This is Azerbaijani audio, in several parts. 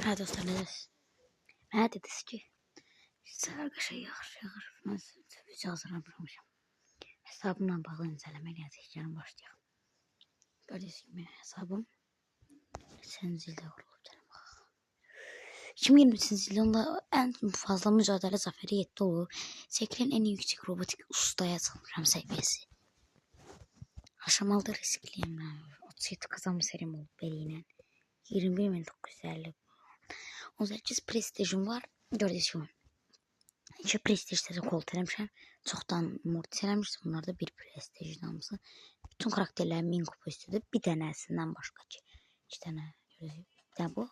Hə dostlar, necəsiz? Mənə dediniz ki, səhər qəşəng yağır. Mən video hazırlamışam. Hesabımla bağlı incələmə eləyəcək, başlayaq. Gördüyünüz kimi hesabım 80-ci ildə qurulub. 2023 yılında en fazla mücadele zaferi 7 oldu. Çekilen en yüksek robotik ustaya çalışmışam seviyesi. Aşamalıda riskliyim. 37 kazanma serim oldu beliylə. 21.950. 18 prestijim var. Gördüyünüz kimi. 2 prestij təzə kolt eləmişəm. Çoxdan mortis eləmişdim. Bunlar da bir prestij namısı. Bütün karakterlərim 1000 kupa üstüdür. Bir dənəsindən başqa ki. 2 dənə. Bir də bu.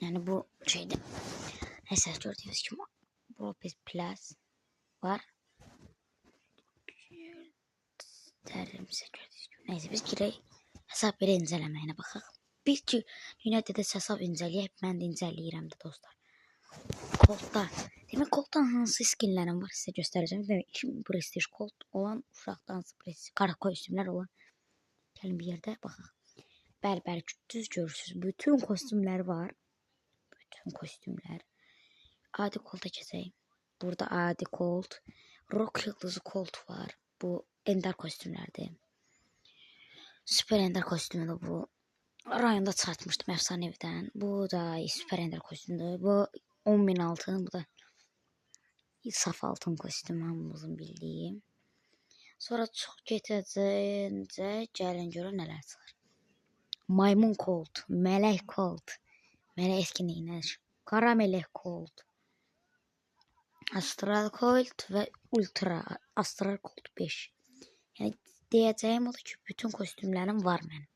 Yani bu şeyde neyse gördüğünüz gibi Roblox Plus var. Neyse biz girək hesab belə incələməyinə baxaq. Bir ki United'də hesab incələyək, mən də incələyirəm də dostlar. Koltda. Demək koltdan hansı skinlərim var sizə göstərəcəm. Demək 2000 prestij kolt olan uşaqdan hansı prestij qara kostyumlar olan. Gəlin bir yerdə baxaq. Bəli, düz görürsünüz. Bütün kostyumlar var. Bütün kostümler. Adi kolta keçək. Burada adi kolt. Rock yıldızı kolt var. Bu ender kostümlerdir. Süper ender kostümü de bu. Rayonda çarpmışdım efsaneviden. Bu da süper ender kostümüdür. Bu 10.000 altın. Bu da saf altın kostümü hamımızın bildiği. Sonra çox getəcəyincə gəlin görün nələr çıxar. Maymun kolt. Mələk kolt. Melek etkinliğine kara melek kolt, astral kolt ve ultra astral kolt 5. Yani diyeceğim o da ki bütün kostümlerim var benim.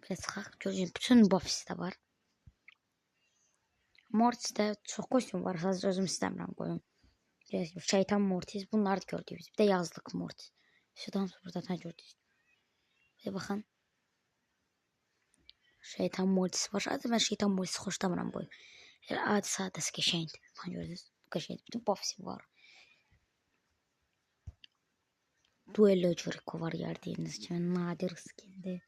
Biraz gördüğünüz bütün Buffy'si de var. Mortis'te çok kostüm var. Sadece özüm istemiyorum koyun. Şeytan Mortis bunlar da gördüğünüz. Bir de yazlık Mortis. Şuradan burada gördüğünüz. Bir bakın. Şeytan Mortis var. Zaten ben şeytan Mortis'i hoşlamıram bu. Adi sadəsi qəşəngdir. Gördünüz? Qəşəngdir. Bütün Buffy var. Duello Jericho var gördüğünüz kimi. Nadir skindir.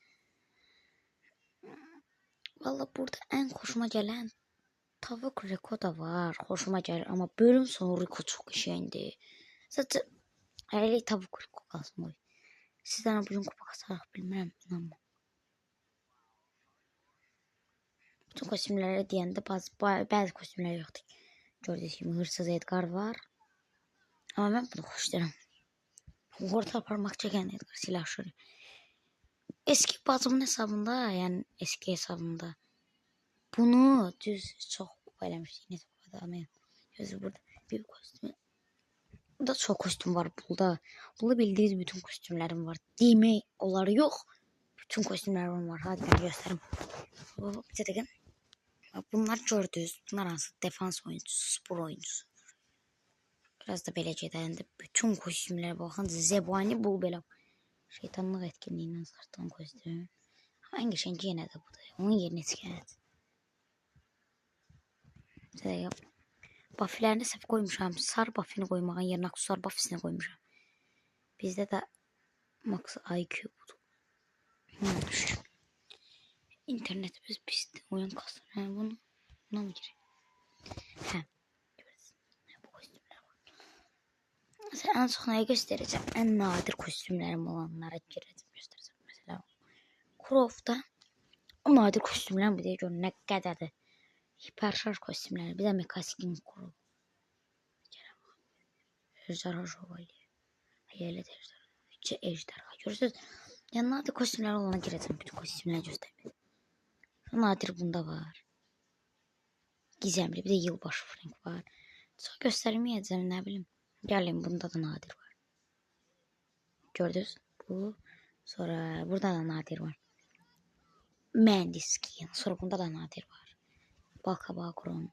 Valla burada en hoşuma gelen Tavuk Rico da var. Hoşuma gelir ama bölüm sonu Rico çok qəşəngdir. Zaten elə Tavuk Rico qalsın. Sizdən bugün kupa qasaraq bilmirəm. İnanmam. Bütün kostümlere deyəndə bazı kostümlər yoxdur. Gördüyünüz kimi hırsız Edgar var. Ama mən bunu xoşlayıram. Orta parmak çəkən Edgar silahşörü. Eski bazımın hesabında, yəni eski hesabımda bunu düz çox kupa eləmişdik. Neyse kupada ama gözü burada bir kostümü. Burada çox kostüm var burada. Burada bildiğiniz bütün kostümlerim var. Demək onları yox. Bütün kostümlerim var. Hadi ben göstərim. Bir dəqiqə. Bunlar gördünüz. Bunlar hansı defans oyuncusu, spor oyuncusu. Biraz da belə gedəndə bütün kostümlərə baxın. Zebani bul belə. Şeytanlıq etkinliyindən sartan kostüm. Ama en qəşəngi yenə də budur. Onun yerinə çıxət. Buffy'lərini səhv qoymuşam. Sarı Buffy'ni qoymağın yerinə Aksar Buffy'sini qoymuşam. Bizdə də Max IQ budur. İnternetimiz pisdir. Oyun kasır. Yani buna mı gireyim? Hə. Bu kostümlər var. Mesela en son nəyə göstereceğim? En nadir kostümlərim olanlara girəcəm. Göstereceğim. Mesela Croft'da o nadir kostümlər bir də görün nə qədərdir. Hiperşarj kostümləri. Bir də Mekaskin Crow. Ejderha Şövalye. Hayalet Ejderha. İki Ejderha. Görürsünüz. Yani nadir kostümlər olana girəcəm. Bütün kostümləri göstermeyeyim. Nadir bunda var. Gizemli bir de yılbaşı Frank var. Çok göstermeyeceğim ne bileyim. Gelin bunda da nadir var. Gördünüz bu. Sonra burada da nadir var. Mandy skin. Sonra bunda da nadir var. Bakron.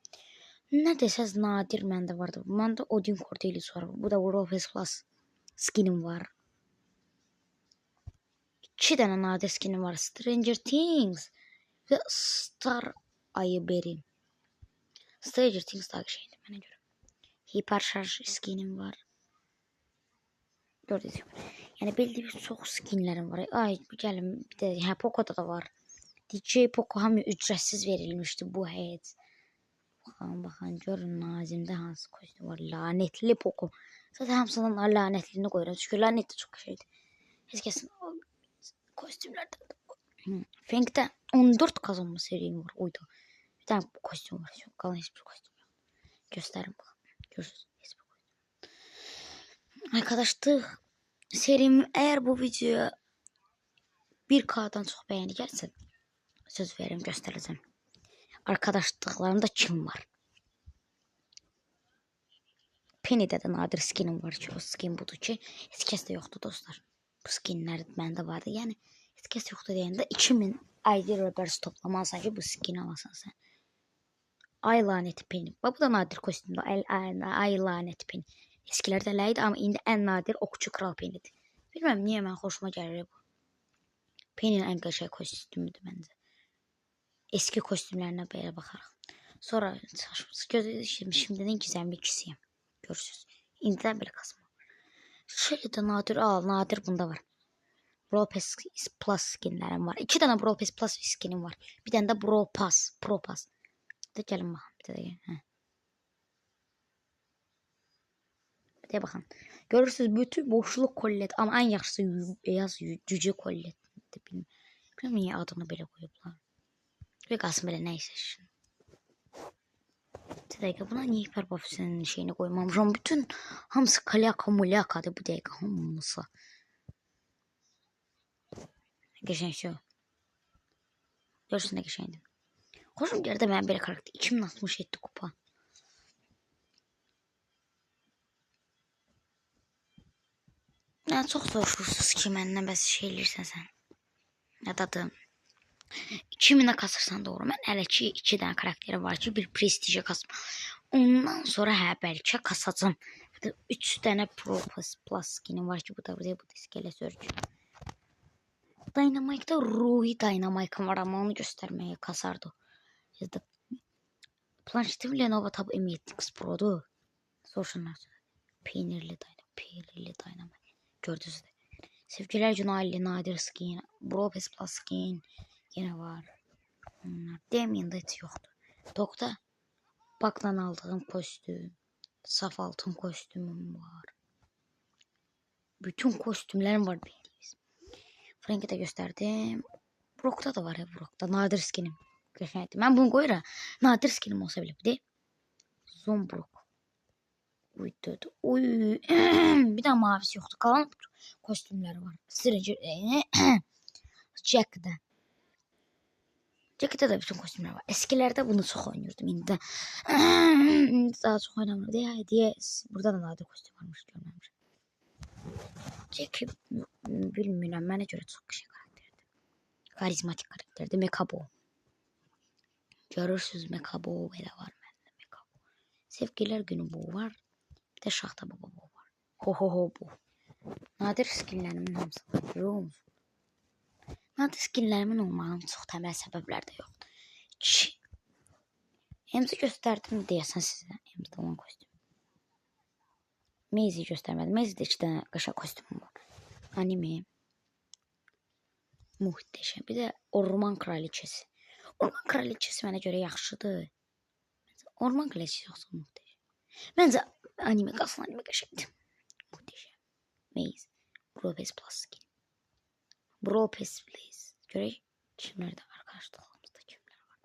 Ne desəz nadir məndə vardı. Məndə Odin Cordelis var. Bu da Roblox Plus skinim var. 2 dənə nadir skinim var. Stranger Things ve Star Ayı Berry. Stranger Things daha şeydi bana göre. Hiperşarj skinim var. Gördüğünüz gibi. Yani bildiğiniz çok skinlerim var. Ay gelin bir de Poco'da da var. DJ Poco hamı ücretsiz verilmişti bu heyet. Baxın görün Nazim'de hansı kostüm var. Lanetli Poco. Zaten hamısının lanetlini koyuram. Çünkü lanetli çok şeydi. Heç kəsin kostümlərdə. Feng'de 14 kazanma serim var. Oydu. Bir tane kostüm var. Çok kalan hiçbir kostüm yok. Gösterin bakın. Görürsünüz. Hiçbir kostüm. Arkadaşlar serim eğer bu videoya 1K'dan çok beğeni gelsin söz veririm göstereceğim. Arkadaşlıklarımda kim var? Penny'de de nadir skinim var ki o skin budur ki heç kəsdə yoxdur dostlar. Bu skinlər məndə vardı. Yəni heç kəs yoxdur deyəndə 2000 ID Roberts toplamalısan ki bu skini alasan sən. Ay laneti Penny. Bu da nadir kostümdür. Ay laneti Penny. Eskilərdə elə idi amma indi ən nadir Okçu Kral Penny'dir. Bilməm niyə mən xoşuma gəlir bu. Penny'nin ən qəşəng kostümüdür məncə. Eski kostümlərinə belə baxaraq. Sonra şimdinin gizemli ikisiyim. Görürsünüz. İndiden bile kasma. Şöyle de nadir bunda var. Brawl Pass Plus skinlerim var. 2 tane Brawl Pass Plus skinim var. Bir tane de Brawl Pass Pro Pass. De gelin bakın. Bir de gelin. Bir de bakın. Görürsünüz bütün boşluk kollet ama en yaxşısı beyaz cüce kollet. Bilmiyorum niye adını böyle koyuplar. Bir kalsın böyle neyse şimdi. Bir dakika buna niye hiperbuff'ın şeyini koymamışım. Bütün hamısı kalyaka mulyakadır bu dakika hamısı. Geçen şey. Görsün ne geçeydi. Hoşum geldi ben böyle karakter. 2067 kupa. Yani çok soruşursunuz ki benden bəs şey elirsən sən. Ya da 2000'e kasırsan doğru. Ben hələ ki 2 tane karakteri var ki bir prestijə kasma. Ondan sonra bəlkə kasacağım. 3 tane Pro Plus skinim var ki bu da burada bu diskele sörgü. Dynamite'da Ruhi Dynamite'ım var ama onu göstermeye kasardı. Ya da planşetim Lenovo Tab M7X Pro'du. Sorsunlar. Peynirli Dynamite. Gördünüz de. Sevgiler Cunali nadir skin. Brawl Pass Plus skin. Yine var. Damien'da hiç yoktu. Dokta baktan aldığım kostüm. Saf altın kostümüm var. Bütün kostümlerim var bildiğiniz. Frank'e de gösterdim. Brock'ta da var ya Brock'ta. Nadir skinim. Geçenlikti. Ben bunu koyuyorum. Nadir skinim olsa bile bir de. Zombrock. Uydu. Uy. Bir de mavisi yoktu. Kalan kostümleri var. Stranger. Jack'da. Jack'ta da bütün kostümler var. Eskilerde bunu çok oynuyordum. İndi daha çok oynamıyorum diye burada da nadir kostüm varmış görmemiş. Jack'i bilmiyorum. Bana göre çok şey karakterdi. Karizmatik karakterdi. Mekabo. Görürsünüz Mekabo böyle var bende Mekabo. Sevgililer günü bu var. Bir de Şahta Baba bu var. Ho bu. Nadir skinlerimin hamısı var. Görüyor musun? Nadir skinlerimin olmağının çox təməl səbəblər də yoxdur. Emzi gösterdim deyəsən sizə. Emzi'de olan kostüm. Maisy göstermedim. Maisy'de 2 tane qışa kostümüm var. Anime. Muhteşem. Bir de Orman Kraliçesi. Orman Kraliçesi mənə görə yaxşıdır. Orman Kraliçesi yoxsa muhteşem. Məncə anime qalsın anime qəşəngdir. Muhteşem. Maisy. Brawl Pass Plus skin. Brawl Pass Please. Görək kimlərdə arkadaşlıqlarımızda kimlər var.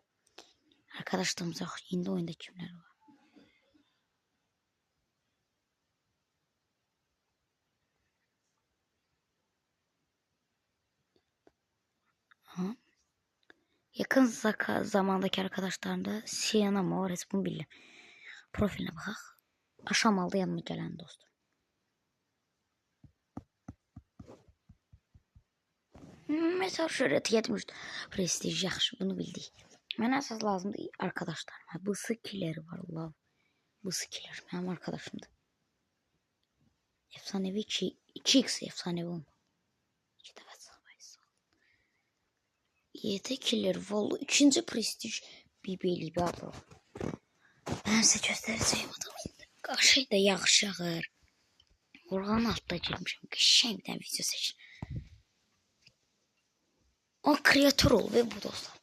Arkadaşlarımızda indi oyunda kimlər var. Ha? Yakın zamandaki arkadaşlarımda Sienna mı var? Bunu bildim. Profiline bakaq. Aşamalda yanıma gelen dostum. Mesela şöhrəti yetmiş. Prestij yaxşı bunu bildik. Mənə əsas lazımdır arkadaşlarım. Bu skilleri var Allah. Bu skiller benim arkadaşımdır. Efsanevi 2x efsanevi olma. 2 dəfə sağlayız. 7 killer valla 2. prestij BB'li bir abla. Ben size göstereceğim adamı. Qaşıq da yaxşı ağır. Orğanın altına girmişəm. Qəşəng bir dənə video seçin. O kreatör ol ve bu dostlar.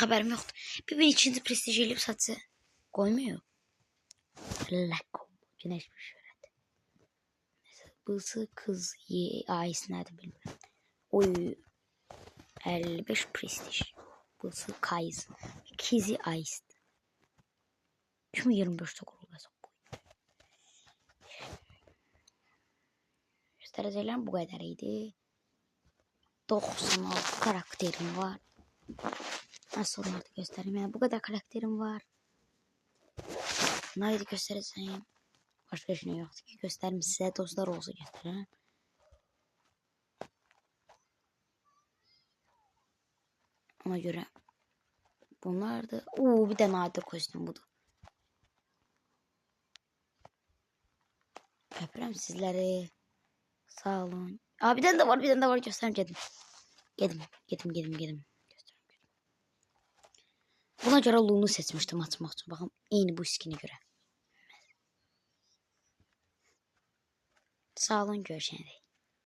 Xəbərim yoxdur. Bir ikinci prestij eləyib satsa qoymuyor. Lako. Güneş bir şöhrət. Bısı kız ais nədir bilmirəm. Oy. 55 prestij. Bısı kayız. Kizi ais. 2025'te kuruldu hesap bu. Göstereceğim bu kadar idi. 96 karakterim var. Nasıl onları da göstereyim yani bu kadar karakterim var. Bunları da göstereceğim. Başka şey yoktu ki göstereyim size dostlar olsa göstereyim. Ona göre bunlar da bir de nadir kostüm budur. Öpürəm sizləri. Sağ olun. Bir tane de var göstereyim gedim. Gedim. Buna göre Lu'nu seçmiştim açmaq üçün. Baxın eyni bu skini göre. Sağ olun görüşərik.